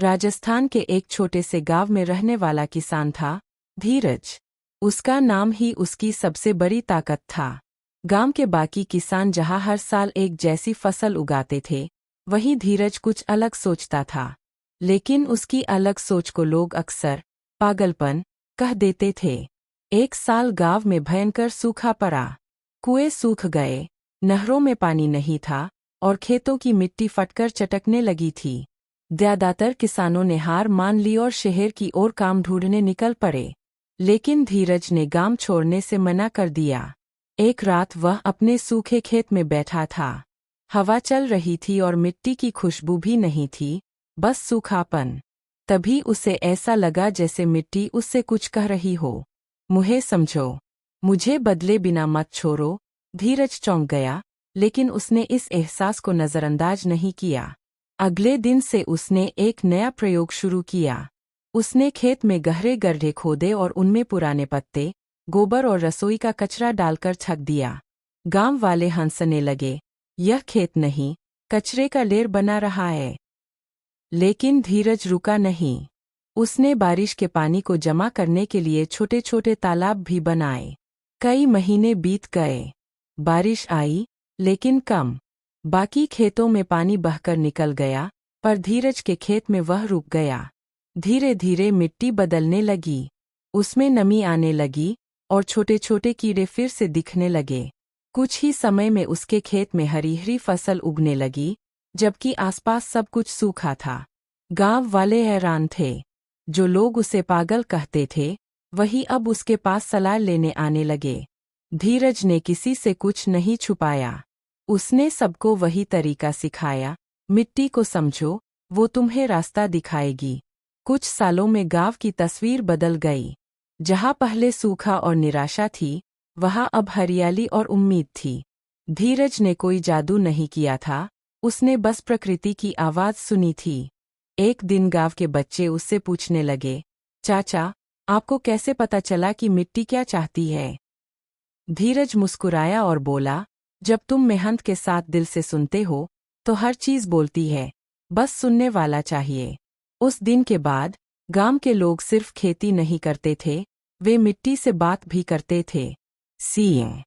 राजस्थान के एक छोटे से गांव में रहने वाला किसान था, धीरज। उसका नाम ही उसकी सबसे बड़ी ताकत था। गांव के बाकी किसान जहां हर साल एक जैसी फसल उगाते थे, वहीं धीरज कुछ अलग सोचता था। लेकिन उसकी अलग सोच को लोग अक्सर पागलपन कह देते थे। एक साल गांव में भयंकर सूखा पड़ा। कुएं सूख गए, नहरों में पानी नहीं था और खेतों की मिट्टी फटकर चटकने लगी थी। ज्यादातर किसानों ने हार मान ली और शहर की ओर काम ढूंढने निकल पड़े। लेकिन धीरज ने गांव छोड़ने से मना कर दिया। एक रात वह अपने सूखे खेत में बैठा था। हवा चल रही थी और मिट्टी की खुशबू भी नहीं थी, बस सूखापन। तभी उसे ऐसा लगा जैसे मिट्टी उससे कुछ कह रही हो, मुझे समझो, मुझे बदले बिना मत छोड़ो। धीरज चौंक गया, लेकिन उसने इस एहसास को नज़रअंदाज नहीं किया। अगले दिन से उसने एक नया प्रयोग शुरू किया। उसने खेत में गहरे गड्ढे खोदे और उनमें पुराने पत्ते, गोबर और रसोई का कचरा डालकर छक दिया। गांव वाले हंसने लगे, यह खेत नहीं, कचरे का ढेर बना रहा है। लेकिन धीरज रुका नहीं। उसने बारिश के पानी को जमा करने के लिए छोटे छोटे तालाब भी बनाए। कई महीने बीत गए। बारिश आई, लेकिन कम। बाकी खेतों में पानी बहकर निकल गया, पर धीरज के खेत में वह रुक गया। धीरे धीरे मिट्टी बदलने लगी, उसमें नमी आने लगी और छोटे छोटे कीड़े फिर से दिखने लगे। कुछ ही समय में उसके खेत में हरी हरी फसल उगने लगी, जबकि आसपास सब कुछ सूखा था। गांव वाले हैरान थे। जो लोग उसे पागल कहते थे, वही अब उसके पास सलाह लेने आने लगे। धीरज ने किसी से कुछ नहीं छुपाया। उसने सबको वही तरीका सिखाया, मिट्टी को समझो, वो तुम्हें रास्ता दिखाएगी। कुछ सालों में गांव की तस्वीर बदल गई। जहां पहले सूखा और निराशा थी, वहां अब हरियाली और उम्मीद थी। धीरज ने कोई जादू नहीं किया था, उसने बस प्रकृति की आवाज़ सुनी थी। एक दिन गांव के बच्चे उससे पूछने लगे, चाचा, आपको कैसे पता चला कि मिट्टी क्या चाहती है? धीरज मुस्कुराया और बोला, जब तुम मेहनत के साथ दिल से सुनते हो, तो हर चीज़ बोलती है, बस सुनने वाला चाहिए। उस दिन के बाद गांव के लोग सिर्फ खेती नहीं करते थे, वे मिट्टी से बात भी करते थे। सीएं